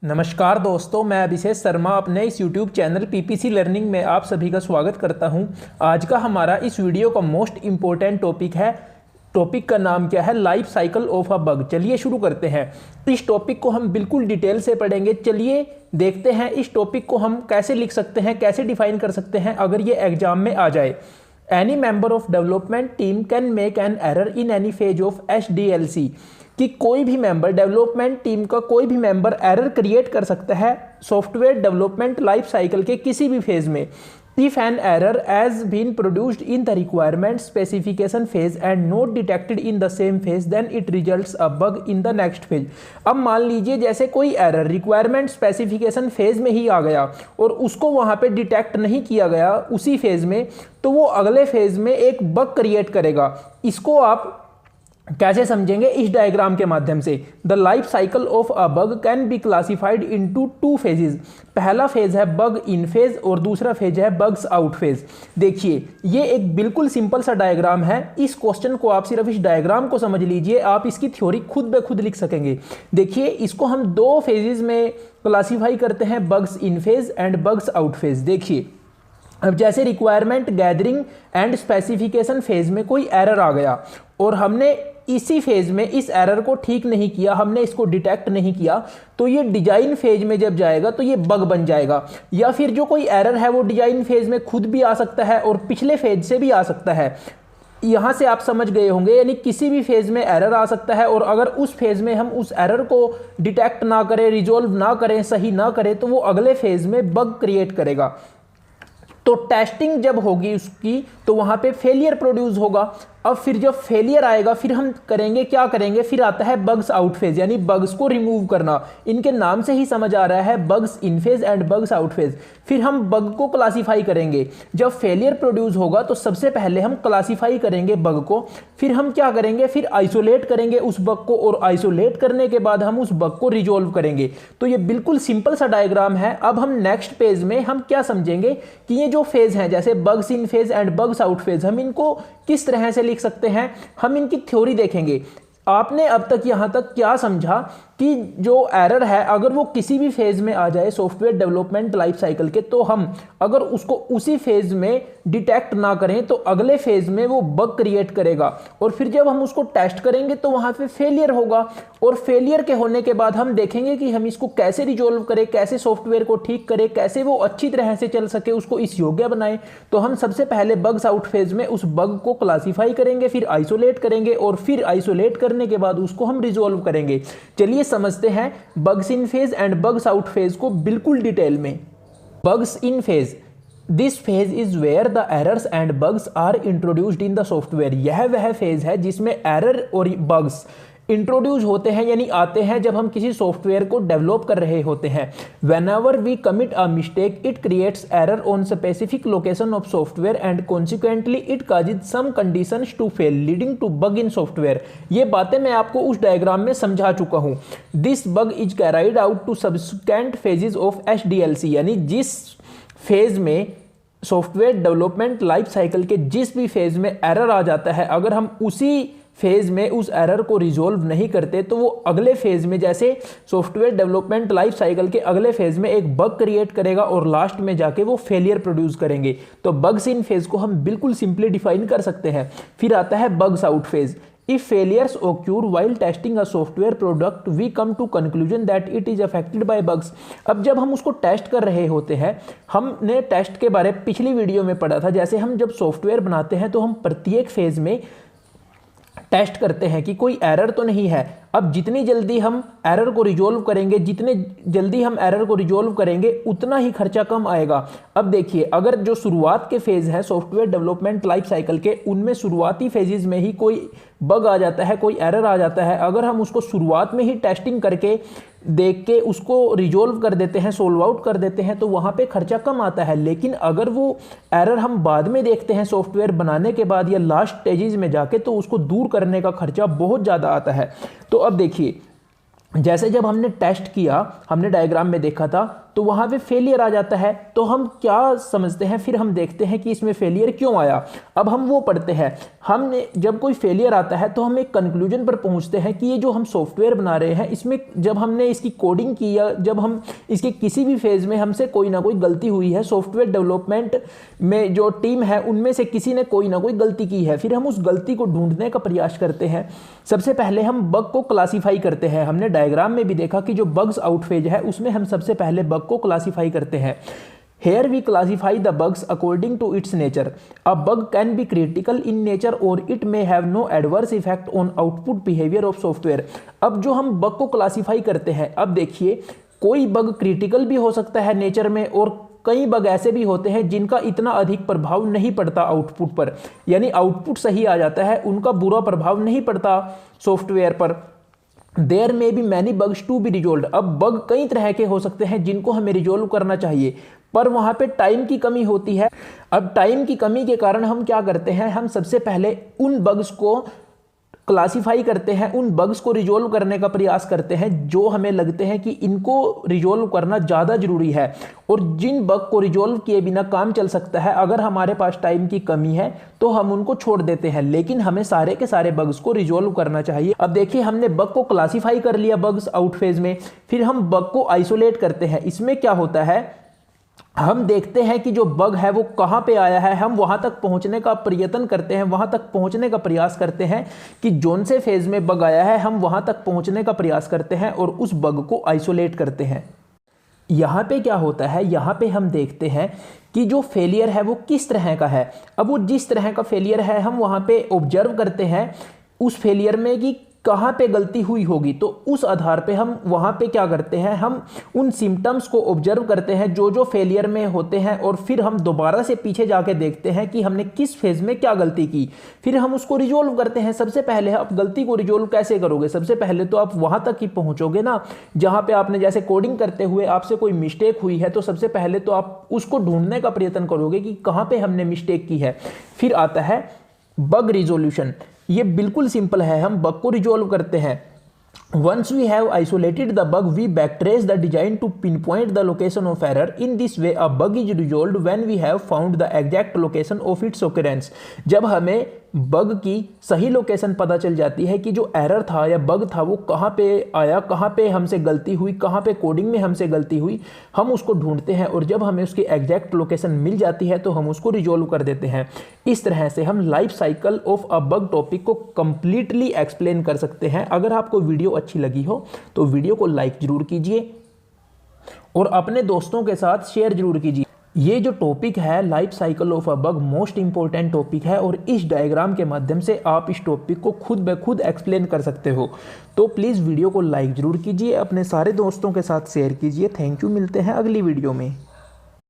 नमस्कार दोस्तों, मैं अभिषेक शर्मा अपने इस YouTube चैनल पीपीसी लर्निंग में आप सभी का स्वागत करता हूं। आज का हमारा इस वीडियो का मोस्ट इम्पोर्टेंट टॉपिक है। टॉपिक का नाम क्या है? Life cycle of a bug. चलिए शुरू करते हैं। इस टॉपिक को हम बिल्कुल डिटेल से पढ़ेंगे। चलिए देखते हैं इस टॉपिक को हम कैसे लिख सकते हैं, कैसे डिफाइन कर सकते हैं अगर ये एग्जाम में आ जाए। Any member of development team can make an error in any phase of HDLC, कि कोई भी मेंबर, डेवलपमेंट टीम का कोई भी मेंबर एरर क्रिएट कर सकता है सॉफ्टवेयर डेवलपमेंट लाइफ साइकिल के किसी भी फेज में। If an error has been produced in the requirement specification phase and not detected in the same phase then it results a bug in the next phase. अब मान लीजिए जैसे कोई error requirement specification phase में ही आ गया और उसको वहां पे डिटेक्ट नहीं किया गया उसी फेज में, तो वो अगले फेज में एक बग क्रिएट करेगा। इसको आप कैसे समझेंगे? इस डायग्राम के माध्यम से। The life cycle of a bug can be classified into two phases. पहला फेज है बग इन फेज और दूसरा फेज है बग्स आउट फेज। देखिए ये एक बिल्कुल सिंपल सा डायग्राम है। इस क्वेश्चन को आप सिर्फ इस डायग्राम को समझ लीजिए, आप इसकी थ्योरी खुद ब खुद लिख सकेंगे। देखिए इसको हम दो फेजेस में क्लासीफाई करते हैं, bugs in phase and bugs out phase. देखिए अब जैसे requirement gathering and specification phase में कोई एरर आ गया और हमने इसी फेज में इस एरर को ठीक नहीं किया, हमने इसको डिटेक्ट नहीं किया, तो ये डिजाइन फेज में जब जाएगा तो ये बग बन जाएगा। या फिर जो कोई एरर है वो डिजाइन फेज में खुद भी आ सकता है और पिछले फेज से भी आ सकता है। यहां से आप समझ गए होंगे, यानी किसी भी फेज में एरर आ सकता है और अगर उस फेज में हम उस एरर को डिटेक्ट ना करें, रिजोल्व ना करें, सही ना करें, तो वो अगले फेज में बग क्रिएट करेगा। तो टेस्टिंग जब होगी उसकी तो वहां पे फेलियर प्रोड्यूस होगा। अब फिर जब फेलियर आएगा फिर हम करेंगे क्या करेंगे? फिर आता है बग्स आउट फेज, यानी बग्स को रिमूव करना। इनके नाम से ही समझ आ रहा है, bugs in phase and bugs out phase. फिर हम बग को क्लासीफाई करेंगे। जब फेलियर प्रोड्यूस होगा तो सबसे पहले हम क्लासीफाई करेंगे बग को, फिर हम क्या करेंगे? फिर आइसोलेट करेंगे उस बग को और आइसोलेट करने के बाद हम उस बग को रिजोल्व करेंगे। तो ये बिल्कुल सिंपल सा डायग्राम है। अब हम नेक्स्ट पेज में हम क्या समझेंगे कि ये जो फेज हैं जैसे bugs in phase and bugs out phase, हम इनको किस तरह से लिख सकते हैं, हम इनकी थ्योरी देखेंगे। आपने अब तक यहां तक क्या समझा कि जो एरर है अगर वो किसी भी फेज में आ जाए सॉफ्टवेयर डेवलपमेंट लाइफ साइकिल के, तो हम अगर उसको उसी फेज में डिटेक्ट ना करें तो अगले फेज में वो बग क्रिएट करेगा और फिर जब हम उसको टेस्ट करेंगे तो वहां पे फेलियर होगा और फेलियर के होने के बाद हम देखेंगे कि हम इसको कैसे रिजोल्व करें, कैसे सॉफ्टवेयर को ठीक करें, कैसे वो अच्छी तरह से चल सके, उसको इस योग्य बनाएं। तो हम सबसे पहले बग्स आउट फेज में उस बग को क्लासीफाई करेंगे, फिर आइसोलेट करेंगे और फिर आइसोलेट करने के बाद उसको हम रिजोल्व करेंगे। चलिए समझते हैं bugs in phase and bugs out phase को बिल्कुल डिटेल में। Bugs in phase, this phase is where the errors and bugs are introduced in the software. यह वह फेज है जिसमें एरर और बग्स इंट्रोड्यूस होते हैं, यानी आते हैं जब हम किसी सॉफ्टवेयर को डेवलप कर रहे होते हैं। Whenever we commit a mistake, it creates error on specific location of software and consequently it causes some conditions to fail, leading to bug in software। ये बातें मैं आपको उस डायग्राम में समझा चुका हूँ। This bug is carried out to subsequent phases of HDLC, यानी जिस फेज में सॉफ्टवेयर डेवलपमेंट लाइफ साइकिल के जिस भी फेज में एरर आ जाता है, अगर हम उसी फेज में उस एरर को रिजोल्व नहीं करते तो वो अगले फेज में, जैसे सॉफ्टवेयर डेवलपमेंट लाइफ साइकिल के अगले फेज में एक बग क्रिएट करेगा और लास्ट में जाके वो फेलियर प्रोड्यूस करेंगे। तो बग्स इन फेज को हम बिल्कुल सिंपली डिफाइन कर सकते हैं। फिर आता है bugs out phase. If failures occur while testing a software product, we come to conclusion that it is affected by bugs। अब जब हम उसको टेस्ट कर रहे होते हैं, हमने टेस्ट के बारे में पिछली वीडियो में पढ़ा था। जैसे हम जब सॉफ्टवेयर बनाते हैं तो हम प्रत्येक फेज में टेस्ट करते हैं कि कोई एरर तो नहीं है। अब जितनी जल्दी हम एरर को रिजोल्व करेंगे, जितने जल्दी हम एरर को रिजोल्व करेंगे उतना ही खर्चा कम आएगा। अब देखिए अगर जो शुरुआत के फेज है सॉफ्टवेयर डेवलपमेंट लाइफ साइकिल के, उनमें शुरुआती फेजेस में ही कोई बग आ जाता है, कोई एरर आ जाता है, अगर हम उसको शुरुआत में ही टेस्टिंग करके देख के उसको रिजोल्व कर देते हैं, सोल्व आउट कर देते हैं, तो वहाँ पे खर्चा कम आता है। लेकिन अगर वो एरर हम बाद में देखते हैं सॉफ्टवेयर बनाने के बाद या लास्ट स्टेजेस में जाके, तो उसको दूर करने का खर्चा बहुत ज़्यादा आता है। तो अब देखिए जैसे जब हमने टेस्ट किया, हमने डायग्राम में देखा था, तो वहाँ पे फेलियर आ जाता है, तो हम क्या समझते हैं, फिर हम देखते हैं कि इसमें फेलियर क्यों आया। अब हम वो पढ़ते हैं। हमने जब कोई फेलियर आता है तो हम एक कंक्लूजन पर पहुँचते हैं कि ये जो हम सॉफ्टवेयर बना रहे हैं, इसमें जब हमने इसकी कोडिंग की या जब हम इसके किसी भी फेज़ में हमसे कोई ना कोई गलती हुई है, सॉफ्टवेयर डेवलपमेंट में जो टीम है उनमें से किसी ने कोई ना कोई गलती की है, फिर हम उस गलती को ढूंढने का प्रयास करते हैं। सबसे पहले हम बग को क्लासीफाई करते हैं। हमने डायग्राम में भी देखा कि जो बग्स आउट फेज है उसमें हम सबसे पहले बग को क्लासीफाई करते हैं। Here we classify the bugs according to its nature. A bug can be critical in nature or it may have no adverse effect on output behavior of software. अब जो हम बग को classify करते हैं, अब देखिए कोई बग क्रिटिकल भी हो सकता है नेचर में, और कई बग ऐसे भी होते हैं जिनका इतना अधिक प्रभाव नहीं पड़ता आउटपुट पर, यानी आउटपुट सही आ जाता है, उनका बुरा प्रभाव नहीं पड़ता सॉफ्टवेयर पर। देयर में भी many bugs to be resolve. अब बग कई तरह के हो सकते हैं जिनको हमें रिजोल्व करना चाहिए, पर वहाँ पे टाइम की कमी होती है। अब टाइम की कमी के कारण हम क्या करते हैं, हम सबसे पहले उन बग्स को क्लासीफाई करते हैं, उन बग्स को रिजोल्व करने का प्रयास करते हैं जो हमें लगते हैं कि इनको रिजोल्व करना ज़्यादा ज़रूरी है, और जिन बग को रिजोल्व किए बिना काम चल सकता है, अगर हमारे पास टाइम की कमी है तो हम उनको छोड़ देते हैं, लेकिन हमें सारे के सारे बग्स को रिजोल्व करना चाहिए। अब देखिए हमने बग को क्लासीफाई कर लिया बग्स आउट फेज में, फिर हम बग को आइसोलेट करते हैं। इसमें क्या होता है, हम देखते हैं कि जो बग है वो कहाँ पे आया है, हम वहाँ तक पहुँचने का प्रयत्न करते हैं, वहाँ तक पहुँचने का प्रयास करते हैं कि जोन से फेज़ में बग आया है हम वहाँ तक पहुँचने का प्रयास करते हैं और उस बग को आइसोलेट करते हैं। यहाँ पे क्या होता है, यहाँ पे हम देखते हैं कि जो फेलियर है वो किस तरह का है। अब वो जिस तरह का फेलियर है हम वहाँ पे ऑब्जर्व करते हैं उस फेलियर में कि कहाँ पे गलती हुई होगी, तो उस आधार पे हम वहाँ पे क्या करते हैं, हम उन सिम्टम्स को ऑब्जर्व करते हैं जो जो फेलियर में होते हैं, और फिर हम दोबारा से पीछे जाके देखते हैं कि हमने किस फेज़ में क्या गलती की, फिर हम उसको रिजोल्व करते हैं। सबसे पहले आप गलती को रिजोल्व कैसे करोगे, सबसे पहले तो आप वहाँ तक ही पहुँचोगे ना जहाँ पे आपने जैसे कोडिंग करते हुए आपसे कोई मिस्टेक हुई है, तो सबसे पहले तो आप उसको ढूंढने का प्रयत्न करोगे कि कहाँ पर हमने मिस्टेक की है। फिर आता है बग रिजोल्यूशन। ये बिल्कुल सिंपल है, हम बग को रिजोल्व करते हैं। Once we have isolated the bug, we backtrace the design to pinpoint the location of error. In this way, a bug is resolved when we have found the exact location of its occurrence. जब हमें bug की सही location पता चल जाती है कि जो एरर था या बग था वो कहाँ पे आया, कहाँ पे हमसे गलती हुई, कहाँ पे कोडिंग में हमसे गलती हुई, हम उसको ढूंढते हैं, और जब हमें उसकी एग्जैक्ट लोकेशन मिल जाती है तो हम उसको रिजोल्व कर देते हैं। इस तरह से हम life cycle of a bug topic को कंप्लीटली एक्सप्लेन कर सकते हैं। अगर आपको वीडियो अच्छी लगी हो तो वीडियो को लाइक ज़रूर कीजिए और अपने दोस्तों के साथ शेयर ज़रूर कीजिए। ये जो टॉपिक है life cycle of a bug most important topic है, और इस डायग्राम के माध्यम से आप इस टॉपिक को खुद ब खुद एक्सप्लेन कर सकते हो। तो प्लीज़ वीडियो को लाइक ज़रूर कीजिए, अपने सारे दोस्तों के साथ शेयर कीजिए। थैंक यू, मिलते हैं अगली वीडियो में।